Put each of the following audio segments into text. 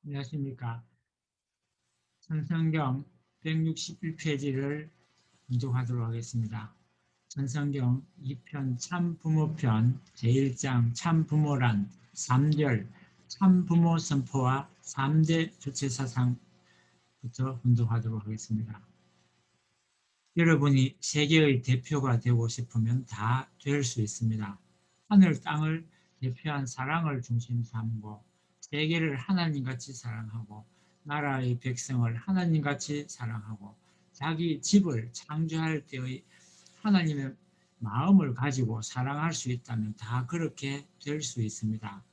안녕하십니까. 천성경 161페이지를 공독하도록 하겠습니다. 천성경 2편 참부모편 제1장 참부모란 3절 참부모 선포와 3대 주체사상부터 공독하도록 하겠습니다. 여러분이 세계의 대표가 되고 싶으면 다 될 수 있습니다. 하늘 땅을 대표한 사랑을 중심 삼고 세계를 하나님같이 사랑하고 나라의 백성을 하나님같이 사랑하고 자기 집을 창조할 때의 하나님의 마음을 가지고 사랑할 수 있다면 다 그렇게 될 수 있습니다.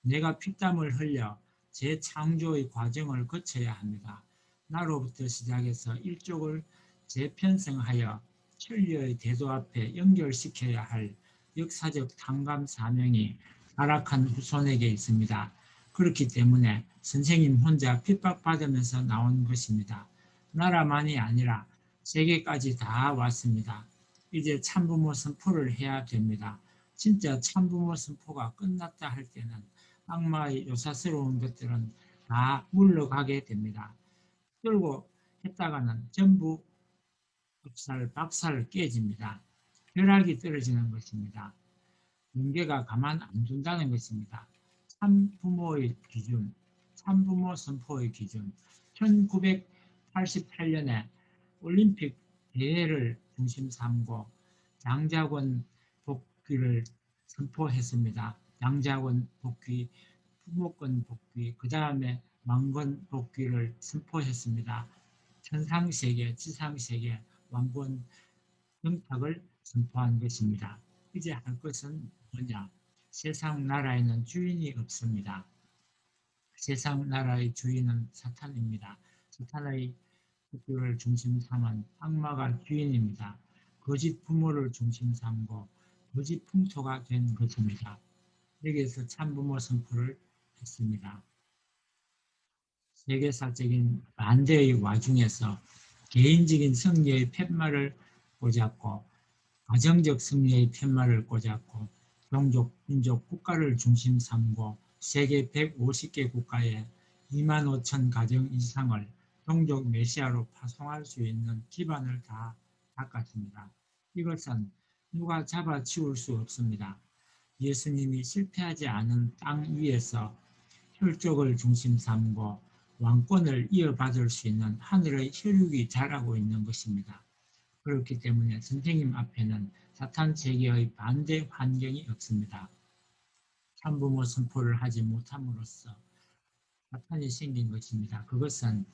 내가 피땀을 흘려 재창조의 과정을 거쳐야 합니다. 나로부터 시작해서 일족을 재편성하여 천리의 대도 앞에 연결시켜야 할 역사적 탕감 사명이 타락한 후손에게 있습니다. 그렇기 때문에 선생님 혼자 핍박받으면서 나온 것입니다. 나라만이 아니라 세계까지 다 왔습니다. 이제 참부모 선포를 해야 됩니다. 진짜 참부모 선포가 끝났다 할 때는 악마의 요사스러운 것들은 다 물러가게 됩니다. 끌고 했다가는 전부 박살 깨집니다. 벼락이 떨어지는 것입니다. 문제가 가만 안 둔다는 것입니다. 참부모의 기준, 참부모 선포의 기준. 1988년에 올림픽 대회를 중심 삼고 장자권 복귀를 선포했습니다. 장자권 복귀, 부모권 복귀, 그 다음에 왕권 복귀를 선포했습니다. 천상세계, 지상세계, 왕권 정착을 선포한 것입니다. 이제 할 것은 뭐냐? 세상 나라에는 주인이 없습니다. 세상 나라의 주인은 사탄입니다. 사탄의 학교를 중심 삼은 악마가 주인입니다. 거짓 부모를 중심 삼고 거짓 풍토가 된 것입니다. 여기에서 참부모 선포를 했습니다. 세계사적인 반대의 와중에서 개인적인 승리의 팻말을 꽂았고 가정적 승리의 팻말을 꽂았고 종족, 민족, 국가를 중심 삼고 세계 150개 국가에 2만 5천 가정 이상을 종족 메시아로 파송할 수 있는 기반을 다 닦았습니다. 이것은 누가 잡아치울 수 없습니다. 예수님이 실패하지 않은 땅 위에서 혈족을 중심 삼고 왕권을 이어받을 수 있는 하늘의 혈육이 자라고 있는 것입니다. 그렇기 때문에 선생님 앞에는 사탄 세계의 반대 환경이 없습니다. 참부모 선포를 하지 못함으로써 사탄이 생긴 것입니다. 그것은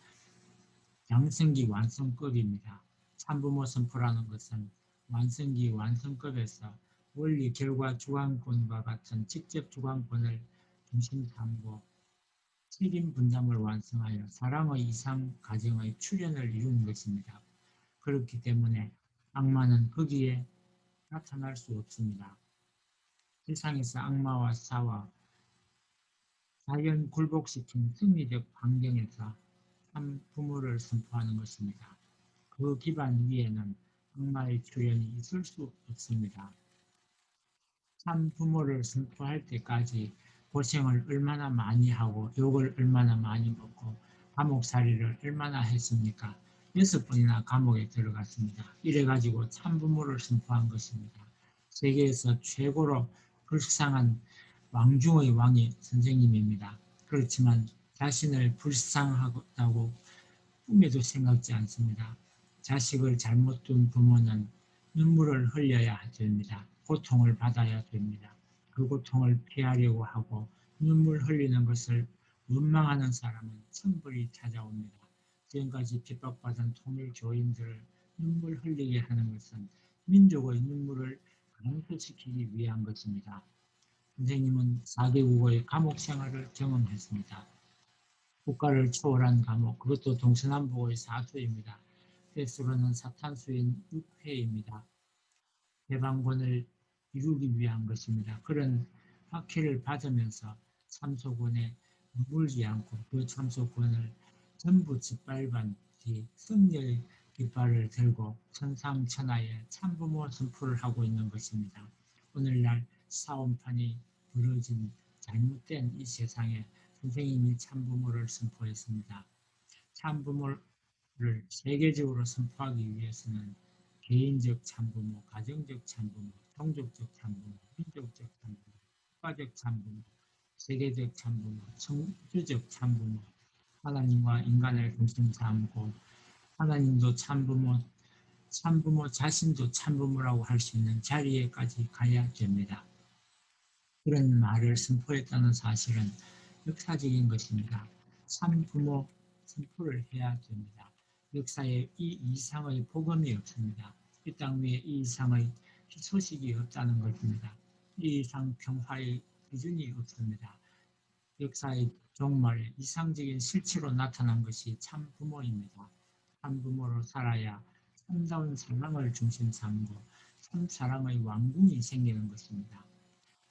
양성기 완성급입니다. 참부모 선포라는 것은 완성기 완성급에서 원리 결과 주관권과 같은 직접 주관권을 중심 삼고 책임 분담을 완성하여 사랑의 이상 가정의 출현을 이루는 것입니다. 그렇기 때문에 악마는 거기에 나타날 수 없습니다. 세상에서 악마와 싸워 자연 굴복시킨 승리적 환경에서 참 부모를 선포하는 것입니다. 그 기반 위에는 악마의 출현이 있을 수 없습니다. 참 부모를 선포할 때까지 고생을 얼마나 많이 하고 욕을 얼마나 많이 먹고 감옥살이를 얼마나 했습니까? 6번이나 감옥에 들어갔습니다. 이래가지고 참부모를 선포한 것입니다. 세계에서 최고로 불쌍한 왕 중의 왕이 선생님입니다. 그렇지만 자신을 불쌍하다고 꿈에도 생각지 않습니다. 자식을 잘못 둔 부모는 눈물을 흘려야 됩니다. 고통을 받아야 됩니다. 그 고통을 피하려고 하고 눈물 흘리는 것을 원망하는 사람은 천벌이 찾아옵니다. 지금까지 핍박받은 통일 교인들을 눈물 흘리게 하는 것은 민족의 눈물을 감소시키기 위한 것입니다. 선생님은 4개국의 감옥 생활을 경험했습니다. 국가를 초월한 감옥, 그것도 동서남북의 사수입니다. 횟수로는 사탄수인 6회입니다. 해방권을 이루기 위한 것입니다. 그런 학회를 받으면서 참소권에 물지 않고 그 참소권을 전부 짓밟은 뒤 승리의 깃발을 들고 천상천하에 참부모 선포를 하고 있는 것입니다. 오늘날 사원판이 벌어진 잘못된 이 세상에 선생님이 참부모를 선포했습니다. 참부모를 세계적으로 선포하기 위해서는 개인적 참부모, 가정적 참부모, 종족적 참부모, 민족적 참부모, 국가적 참부모, 세계적 참부모, 청주적 참부모, 하나님과 인간을 중심 삼고 하나님도 참부모, 참부모 자신도 참부모라고 할 수 있는 자리에까지 가야 됩니다. 그런 말을 선포했다는 사실은 역사적인 것입니다. 참부모 선포를 해야 됩니다. 역사에 이 이상의 복음이 없습니다. 이 땅 위에 이 이상의 소식이 없다는 것입니다. 이 이상 평화의 기준이 없습니다. 역사의 종말에 이상적인 실체로 나타난 것이 참부모입니다. 참부모로 살아야 참다운 사랑을 중심 삼고 참사랑의 왕궁이 생기는 것입니다.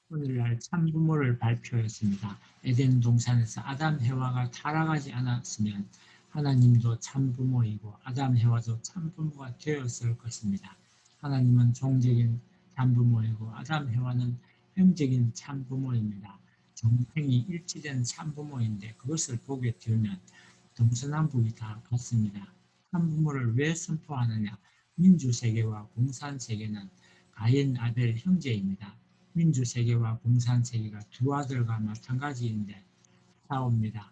오늘날 참부모를 발표했습니다. 에덴 동산에서 아담 해와가 타락하지 않았으면 하나님도 참부모이고 아담 해와도 참부모가 되었을 것입니다. 하나님은 종적인 참부모이고 아담 해와는 형적인 참부모입니다. 정팽이 일치된 참부모인데 그것을 보게 되면 동서남북이 다 같습니다. 참부모를 왜 선포하느냐? 민주세계와 공산세계는 가인 아벨 형제입니다. 민주세계와 공산세계가 두 아들과 마찬가지인데 싸웁니다.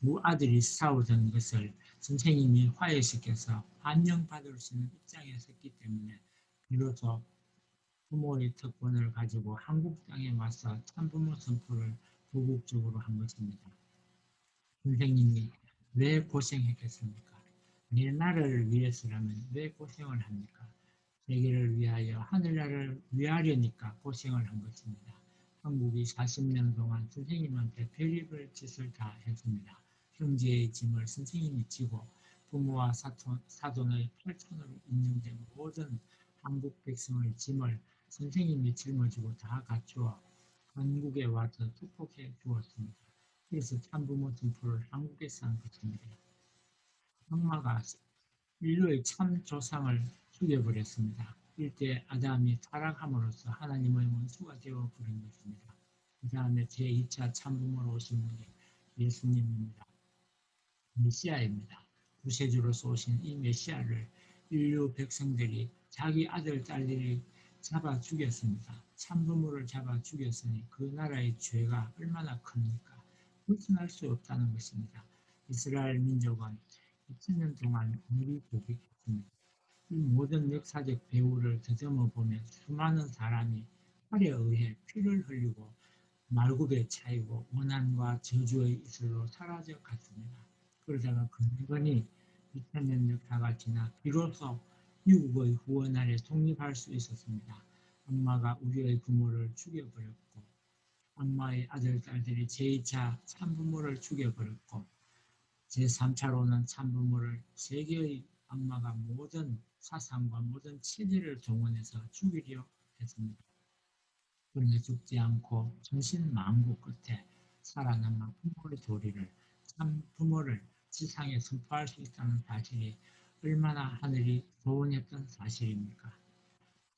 두 아들이 싸우던 것을 선생님이 화해시켜서 반영받을 수 있는 입장에 섰기 때문에 비로소 부모의 특권을 가지고 한국 땅에 와서 참부모 선포를 도국적으로 한 것입니다. 선생님이 왜 고생했겠습니까? 내 나라를 위해서라면 왜 고생을 합니까? 세계를 위하여 하늘나라를 위하려니까 고생을 한 것입니다. 한국이 40년 동안 선생님한테 별의별 짓을 다 했습니다. 형제의 짐을 선생님이 지고 부모와 사돈의 8천으로 인정된 모든 한국 백성의 짐을 선생님이 짊어지고 다 갖추어 한국에 와서 축복해 주었습니다. 그래서 참부모 선포를 한국에서 한 것입니다. 악마가 인류의 참 조상을 죽여버렸습니다. 일대 아담이 타락함으로써 하나님의 원수가 되어버린 것입니다. 그 다음에 제2차 참부모로 오신 분이 예수님입니다. 메시아입니다. 구세주로서 오신 이 메시아를 인류 백성들이 자기 아들, 딸들이 잡아 죽였습니다. 참부모를 잡아 죽였으니 그 나라의 죄가 얼마나 큽니까? 벗어날 수 없다는 것입니다. 이스라엘 민족은 2000년 동안 무리 고백했습니다. 이 모든 역사적 배후를 더듬어 보면 수많은 사람이 활에 의해 피를 흘리고 말굽에 차이고 원한과 저주의 이슬로 사라져 갔습니다. 그러다가 근근히 2000년 역사가 지나 비로소 미국의 후원 아래 독립할 수 있었습니다. 악마가 우리의 부모를 죽여버렸고 악마의 아들, 딸들이 제2차 참부모를 죽여버렸고 제3차로는 참부모를 세계의 악마가 모든 사상과 모든 체제를 동원해서 죽이려 했습니다. 그러나 죽지 않고 전신만고 끝에 살아남은 부모의 도리를 참 부모를 지상에 선포할 수 있다는 사실이 얼마나 하늘이 소원했던 사실입니까?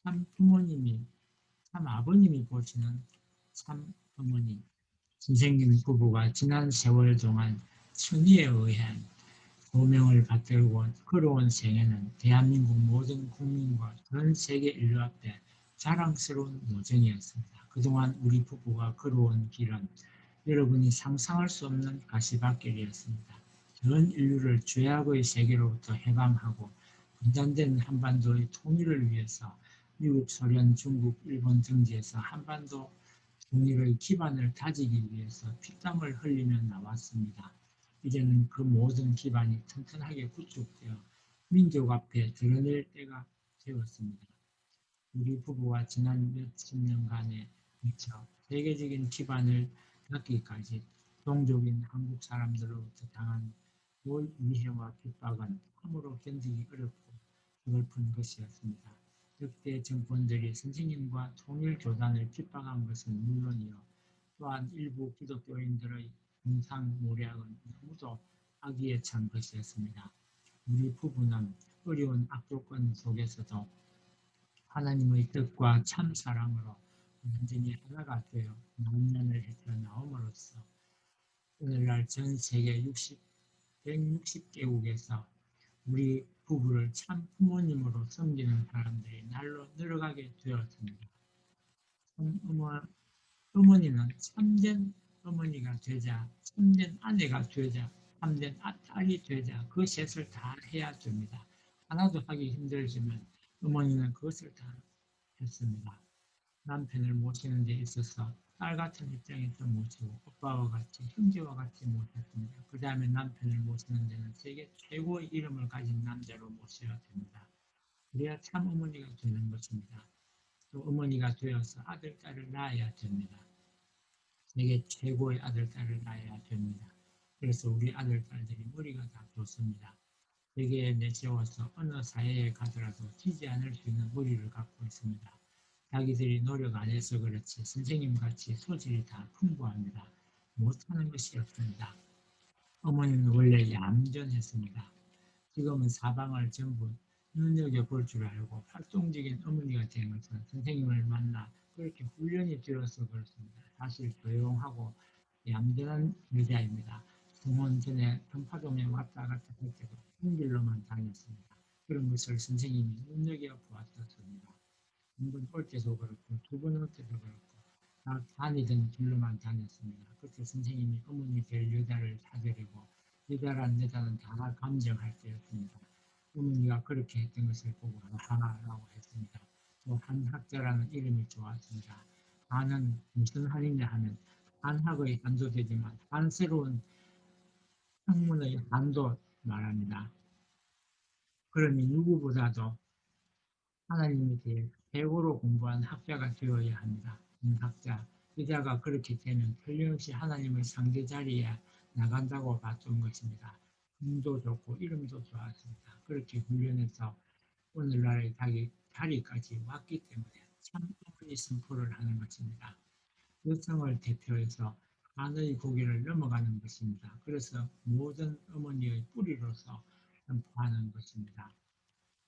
참 부모님이 참 아버님이 보시는 참 어머니 선생님 부부가 지난 세월 동안 천의에 의한 소명을 받들고 걸어온 생애는 대한민국 모든 국민과 전 세계 인류 앞에 자랑스러운 여정이었습니다. 그동안 우리 부부가 걸어온 길은 여러분이 상상할 수 없는 가시밭길이었습니다. 전 인류를 죄악의 세계로부터 해방하고 분단된 한반도의 통일을 위해서 미국, 소련, 중국, 일본 등지에서 한반도 통일의 기반을 다지기 위해서 피땀을 흘리며 나왔습니다. 이제는 그 모든 기반이 튼튼하게 구축되어 민족 앞에 드러낼 때가 되었습니다. 우리 부부와 지난 몇십 년간에 미쳐 세계적인 기반을 갖기까지 동족인 한국 사람들로부터 당한 위해와 핍박은 참으로 견디기 어렵고 서글픈 것이었습니다. 역대 정권들이 선생님과 통일교단을 핍박한 것은 물론이요. 또한 일부 기독교인들의 공상모략은 너무도 악의에 찬 것이었습니다. 우리 부부는 어려운 악조건 속에서도 하나님의 뜻과 참 사랑으로 완전히 하나가 되어 만년을 헤쳐 나옴으로써 오늘날 전 세계 160개국에서 우리 부부를 참 부모님으로 섬기는 사람들이 날로 늘어가게 되었습니다. 참 어머니는 참된 어머니가 되자, 참된 아내가 되자, 참된 딸이 되자 그 셋을 다 해야 됩니다. 하나도 하기 힘들지만 어머니는 그것을 다 했습니다. 남편을 모시는 데 있어서 딸 같은 입장에서 모시고 오빠와 같이 형제와 같이 모셨습니다. 그 다음에 남편을 모시는 데는 세계 최고의 이름을 가진 남자로 모셔야 됩니다. 그래야 참 어머니가 되는 것입니다. 또 어머니가 되어서 아들, 딸을 낳아야 됩니다. 세계 최고의 아들, 딸을 낳아야 됩니다. 그래서 우리 아들, 딸들이 머리가 다 좋습니다. 세계에 내세워서 어느 사회에 가더라도 지지 않을 수 있는 머리를 갖고 있습니다. 자기들이 노력 안 해서 그렇지 선생님같이 소질이 다 풍부합니다. 못하는 것이 없습니다. 어머니는 원래 얌전했습니다. 지금은 사방을 전부 눈여겨볼 줄 알고 활동적인 어머니가 된 것은 선생님을 만나 그렇게 훈련이 되어서 그렇습니다. 사실 조용하고 얌전한 여자입니다. 공원 전에 평파동에 왔다 갔다 할 때도 한 길로만 다녔습니다. 그런 것을 선생님이 눈여겨보았었습니다. 한 번 올 때도 그렇고 두 번 올 때도 그렇고 다 다니던 길로만 다녔습니다. 그때 선생님이 어머니 될 여자를 찾으려고 여자란 여자는 다 감정할 때였습니다. 어머니가 그렇게 했던 것을 보고 하나라고 했습니다. 또 한학자라는 이름이 좋았습니다. 한은 무슨 한이냐 하면 한학의 한도 되지만 한새로운 학문의 한도 말합니다. 그러니 누구보다도 하나님에 대해 최고로 공부한 학자가 되어야 합니다. 학자, 여자가 그렇게 되면 틀림없이 하나님의 상대 자리에 나간다고 봤던 것입니다. 힘도 좋고 이름도 좋았습니다. 그렇게 훈련해서 오늘날의 자리까지 왔기 때문에 참 어머니 선포를 하는 것입니다. 여성을 대표해서 하늘의 고개를 넘어가는 것입니다. 그래서 모든 어머니의 뿌리로서 선포하는 것입니다.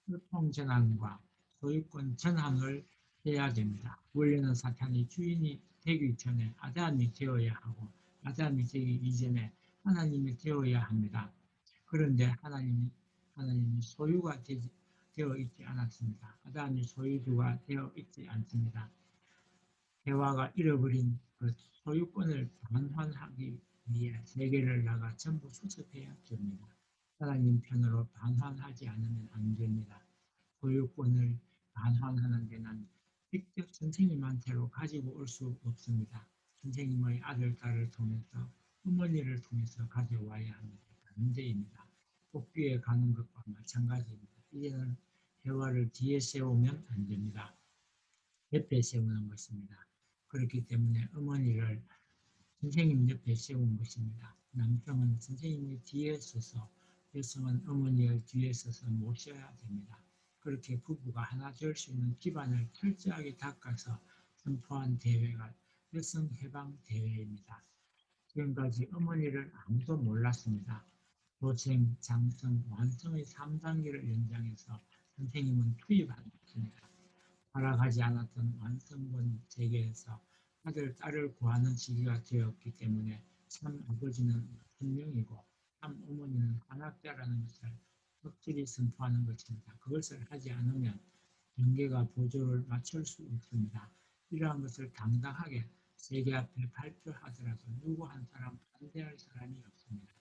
유통 전환과 소유권 전환을 해야 됩니다. 원래는 사탄이 주인이 되기 전에 아담이 되어야 하고 아담이 되기 이전에 하나님이 되어야 합니다. 그런데 하나님이 소유가 되어 있지 않았습니다. 아담이 소유주가 되어 있지 않습니다. 대화가 잃어버린 그 소유권을 반환하기 위해 세계를 나가 전부 수습해야 됩니다. 하나님 편으로 반환하지 않으면 안 됩니다. 소유권을 반환하는 데는 직접 선생님한테로 가지고 올 수 없습니다. 선생님의 아들, 딸을 통해서 어머니를 통해서 가져와야 합니다. 반대입니다. 복귀에 가는 것과 마찬가지입니다. 이제는 대화를 뒤에 세우면 안 됩니다. 옆에 세우는 것입니다. 그렇기 때문에 어머니를 선생님 옆에 세운 것입니다. 남성은 선생님의 뒤에 서서 여성은 어머니의 뒤에 서서 모셔야 됩니다. 그렇게 부부가 하나 될 수 있는 기반을 철저하게 닦아서 선포한 대회가 여성 해방 대회입니다. 지금까지 어머니를 아무도 몰랐습니다. 도생, 장성, 완성의 3단계를 연장해서 선생님은 투입한 것입니다. 살아가지 않았던 완성본 세계에서 아들, 딸을 구하는 시기가 되었기 때문에 참 아버지는 분명이고 참 어머니는 한학자라는 것을 확실히 선포하는 것입니다. 그것을 하지 않으면 경계가 보조를 맞출 수 없습니다. 이러한 것을 당당하게 세계 앞에 발표하더라도 누구 한 사람 반대할 사람이 없습니다.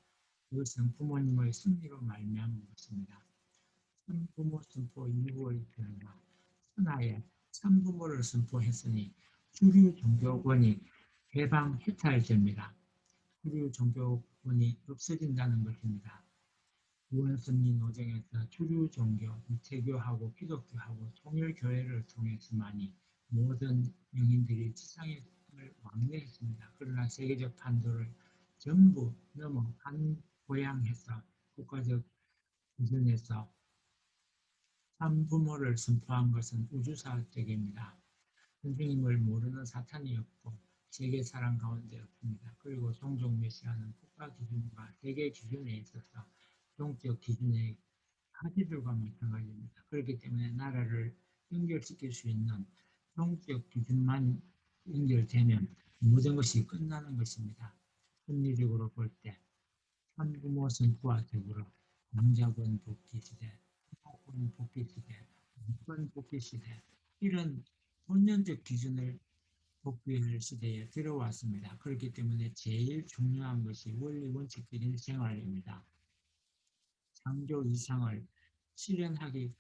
그것은 부모님의 승리로 말미암은 것입니다. 참부모 선포 이후의 변화 천하에 참부모를 선포했으니 주류 종교권이 해방 해탈됩니다. 주류 종교권이 없어진다는 것입니다. 구원승리 노정에서 주류 종교, 유태교하고 기독교하고 통일교회를 통해서만이 모든 영인들이 지상을 왕래했습니다. 그러나 세계적 판도를 전부 넘어 한 고향에서 국가적 기준에서 참부모를 선포한 것은 우주사적입니다. 선생님을 모르는 사탄이 없고 세계 사람 가운데 없습니다. 그리고 종종 메시아는 국가 기준과 세계 기준에 있어서 종적 기준의 가지들과 마찬가지입니다. 그렇기 때문에 나라를 연결시킬 수 있는 종적 기준만 연결되면 모든 것이 끝나는 것입니다. 심리적으로 볼 때 한부모 선포와 더불어 공작원 복귀 시대, 부모권 복귀 시대, 인권 복귀 시대 이런 본연적 기준을 복귀할 시대에 들어왔습니다. 그렇기 때문에 제일 중요한 것이 원리 원칙적인 생활입니다. 창조 이상을 실현하기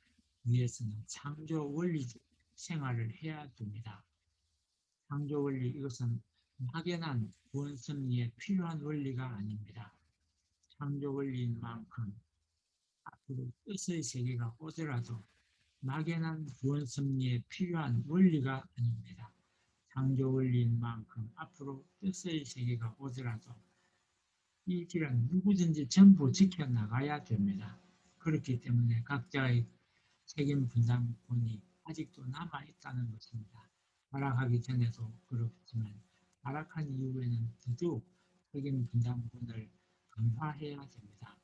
위해서는 창조 원리 생활을 해야 됩니다. 창조 원리 이것은 막연한 구원 섭리에 필요한 원리가 아닙니다. 창조 원리인 만큼 앞으로 뜻의 세계가 오더라도 막연한 구원 섭리에 필요한 원리가 아닙니다. 창조 원리인 만큼 앞으로 뜻의 세계가 오더라도 이 길은 누구든지 전부 지켜나가야 됩니다. 그렇기 때문에 각자의 책임 분담권이 아직도 남아있다는 것입니다. 발악하기 전에도 그렇지만 발악한 이후에는 더더욱 책임 분담권을 강화해야 됩니다.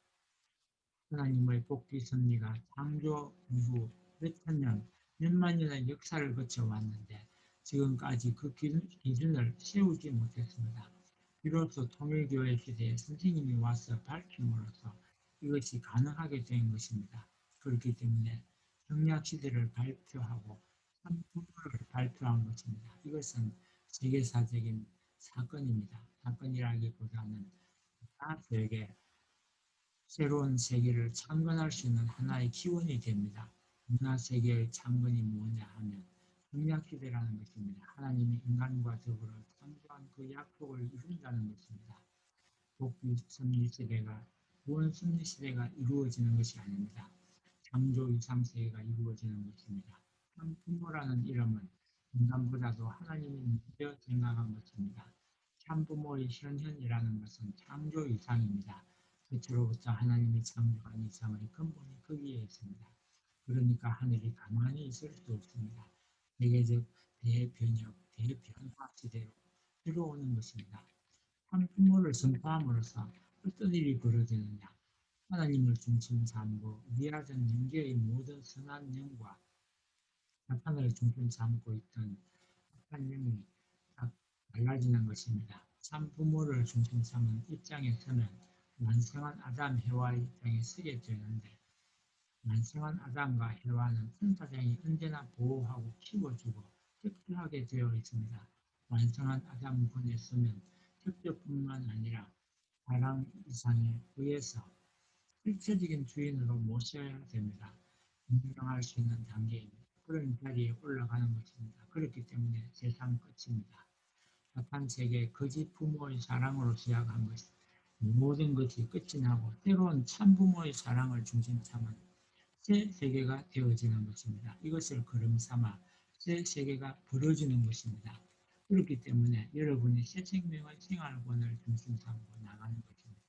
하나님의 복귀 섭리가 창조 이후 몇천 년, 몇만 년의 역사를 거쳐왔는데 지금까지 그 기준을 세우지 못했습니다. 비로소 통일교회 시대에 선생님이 와서 밝힘으로써 이것이 가능하게 된 것입니다. 그렇기 때문에 정략시대를 발표하고 참부모를 발표한 것입니다. 이것은 세계사적인 사건입니다. 사건이라기보다는 나에게 새로운 세계를 창건할 수 있는 하나의 기원이 됩니다. 문화세계의 창건이 뭐냐 하면 정략시대라는 것입니다. 하나님이 인간과 더불어 창조한 그 약속을 이룬다는 것입니다. 복귀 섭리 시대가 구원 섭리 시대가 이루어지는 것이 아닙니다. 창조 이상 세계가 이루어지는 것입니다. 참 부모라는 이름은 인간보다도 하나님이 먼저 생각한 것입니다. 참 부모의 현현이라는 것은 창조 이상입니다. 태초로부터 하나님이 창조한 이상의 근본이 거기에 있습니다. 그러니까 하늘이 가만히 있을 수 없습니다. 세계적 대변혁, 대변화 시대로 들어오는 것입니다. 참 부모를 선포함으로써 어떤 일이 벌어지느냐. 하나님을 중심 삼고 위하던 영계의 모든 선한 영과 사탄을 중심 삼고 있던 악한 영이 딱 달라지는 것입니다. 참 부모를 중심 삼은 입장에 서면 완성한 아담 해와의 입장에 서게 되는데 완성한 아담과 해와는 천사장이 언제나 보호하고 키워주고 격려하게 되어 있습니다. 완성한 아담군에 서면 격려뿐만 아니라 사랑 이상에 의해서 실체적인 주인으로 모셔야 됩니다. 인정할 수 있는 단계입니다. 그런 자리에 올라가는 것입니다. 그렇기 때문에 세상 끝입니다. 사탄 세계 거짓 부모의 사랑으로 시작한 것이 모든 것이 끝이 나고 새로운 참 부모의 사랑을 중심 삼은 새 세계가 되어지는 것입니다. 이것을 걸음 삼아 새 세계가 벌어지는 것입니다. 그렇기 때문에 여러분이 새 생명의 생활권을 중심 삼고 나가는 것입니다.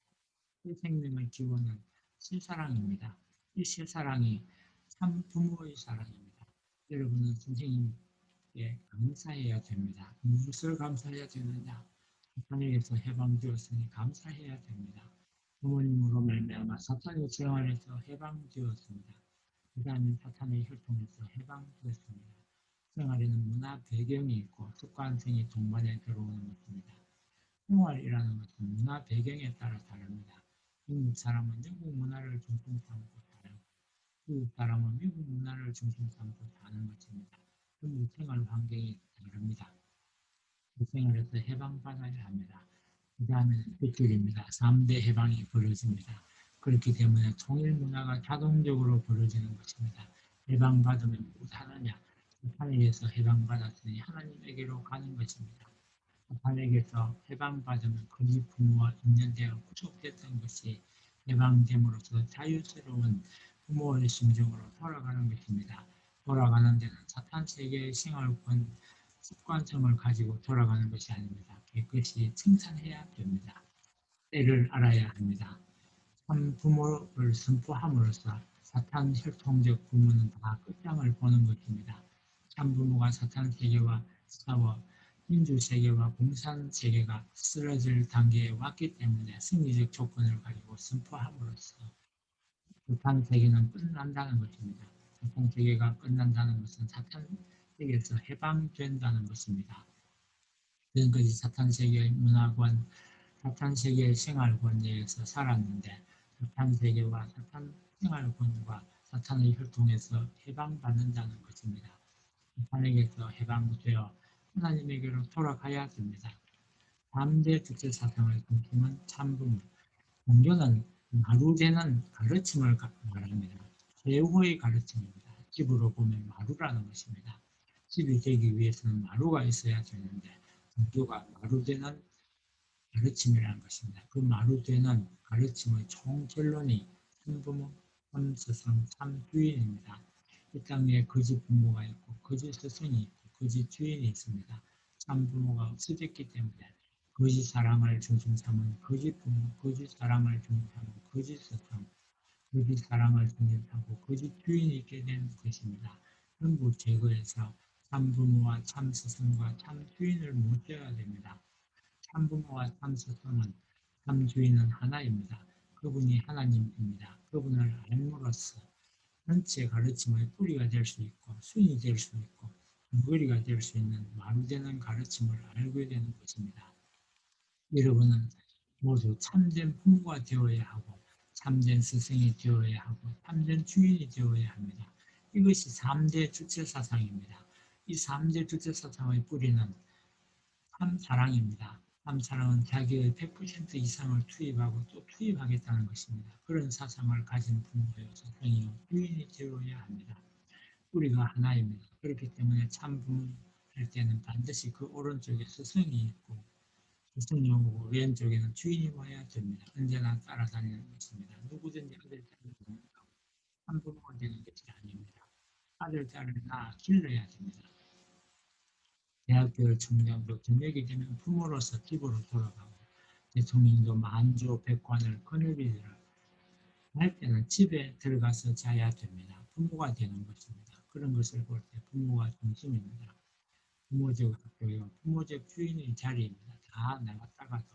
새 생명의 기원은 새 사랑입니다. 이 새 사랑이 참 부모의 사랑입니다. 여러분은 선생님께 감사해야 됩니다. 무엇을 감사해야 되느냐? 사탄에게서 해방되었으니 감사해야 됩니다. 부모님으로 말미암아 사탄의 생활에서 해방되었습니다. 그 다음에 사탄의 혈통에서 해방되었습니다. 생활에는 문화 배경이 있고 습관성이 동반해 들어오는 것입니다. 생활이라는 것은 문화 배경에 따라 다릅니다. 중국 사람은 영국 문화를 중심 삼고 살고 미국 사람은 미국 문화를 중심 삼고 사는 것입니다. 전부 생활 환경이 다릅니다. 그 생활에서 해방받아야 합니다. 그 다음에는 뒷줄입니다. 3대 해방이 벌어집니다. 그렇기 때문에 통일 문화가 자동적으로 벌어지는 것입니다. 해방받으면 못하느냐? 사탄에게서 해방받았으니 하나님에게로 가는 것입니다. 사탄에게서 해방받으면 거짓 부모와 인연되어 구속됐던 것이 해방됨으로써 자유스러운 부모의 심정으로 돌아가는 것입니다. 돌아가는 데는 사탄 세계의 생활권 습관성을 가지고 돌아가는 것이 아닙니다. 깨끗이 청산해야 됩니다. 때를 알아야 합니다. 참 부모를 선포함으로써 사탄 혈통적 부모는 다 끝장을 보는 것입니다. 참 부모가 사탄 세계와 싸워 민주 세계와 공산 세계가 쓰러질 단계에 왔기 때문에 승리적 조건을 가지고 선포함으로써 사탄 세계는 끝난다는 것입니다. 사탄 세계가 끝난다는 것은 사탄 세계에서 해방된다는 것입니다. 지금까지 사탄 세계의 문화관, 사탄 세계의 생활권 내에서 살았는데 사탄 세계와 사탄 생활권과 사탄의 혈통에서 해방받는다는 것입니다. 사탄에게서 해방되어 하나님에게로 돌아가야 됩니다. 3대 주체 사상의 중심은 참부모. 종교는 마루되는 가르침을 말합니다. 최후의 가르침입니다. 집으로 보면 마루라는 것입니다. 집이 되기 위해서는 마루가 있어야 되는데 종교가 마루되는 가르침이라는 것입니다. 그 마루되는 가르침의 총결론이 참부모, 참스승, 참주인입니다. 이 땅에 거짓 부모가 있고 거짓 스승이 있고 거짓 주인이 있습니다. 참부모가 없어졌기 때문에 거짓 사랑을 중심 삼은 거짓 부모, 거짓 사랑을 중심 삼은 거짓 스승, 거짓 사랑을 중심 삼고 거짓 주인이 있게 된 것입니다. 전부 제거해서 참부모와 참스승과 참주인을 모셔야 됩니다. 참부모와 참스승은 참주인은 하나입니다. 그분이 하나님입니다. 그분을 알므로써 전체 가르침의 뿌리가 될 수 있고 순이 될 수 있고 머리가 될 수 있는 마루되는 가르침을 알게 되는 것입니다. 여러분은 모두 참된 부모가 되어야 하고 참된 스승이 되어야 하고 참된 주인이 되어야 합니다. 이것이 3대 주체사상입니다. 이 3대 주체사상의 뿌리는 참사랑입니다. 참사랑은 자기의 100% 이상을 투입하고 또 투입하겠다는 것입니다. 그런 사상을 가진 부모요, 스승이요, 주인이 되어야 합니다. 뿌리가 하나입니다. 그렇기 때문에 참부모 할 때는 반드시 그 오른쪽에 스승이 있고 스승이 오고 왼쪽에는 주인이 와야 됩니다. 언제나 따라다니는 것입니다. 누구든지 아들, 딸을 낳는다고 참부모가 되는 것이 아닙니다. 아들, 딸을 낳아 길러야 됩니다. 대학교를 청년도 저녁이 되면 부모로서 집으로 돌아가고 대통령도 만주 백관을 거느리들 할 때는 집에 들어가서 자야 됩니다. 부모가 되는 것입니다. 그런 것을 볼 때 부모가 중심입니다. 부모적 학교요, 부모적 주인의 자리입니다. 다 나갔다가도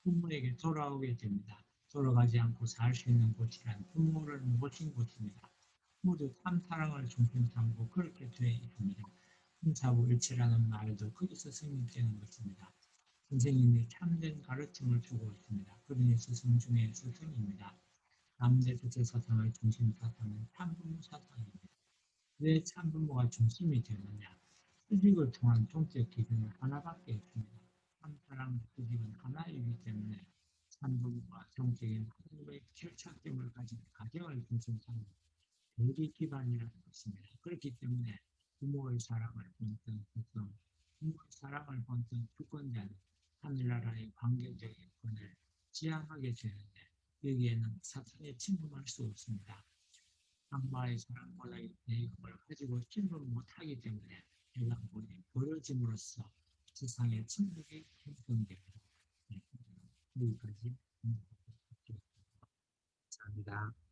부모에게 돌아오게 됩니다. 돌아가지 않고 살 수 있는 곳이란 부모를 모신 곳입니다. 모두 참사랑을 중심 삼고 그렇게 되어 있습니다. 삼사오일체라는 말도 거기서 성립되는 것입니다. 선생님이 참된 가르침을 주고 있습니다. 그러니 스승 중에 스승입니다. 남대 주체 사상의 중심 사상은 참부모 사상입니다. 왜 참부모가 중심이 되느냐? 수직을 통한 종적 기준은 하나밖에 없습니다. 참사랑 수직은 하나이기 때문에 참부모가 종적인 하나님의 결착점을 가진 가정을 중심 삼는 교리 기반이라는 것입니다. 그렇기 때문에 부모의 사랑을 본뜬 스승, 부모의 사랑을 본뜬 주권자는 하늘나라의 관계적 인권을 지향하게 되는데 여기에는 사탄이 침범할 수 없습니다. 악마의 사랑보다 내용을 가지고 침범 못하기 때문에 일반본이 벌어짐으로써 세상의 침묵이 형성됩니다. 네, 여기까지 감사합니다.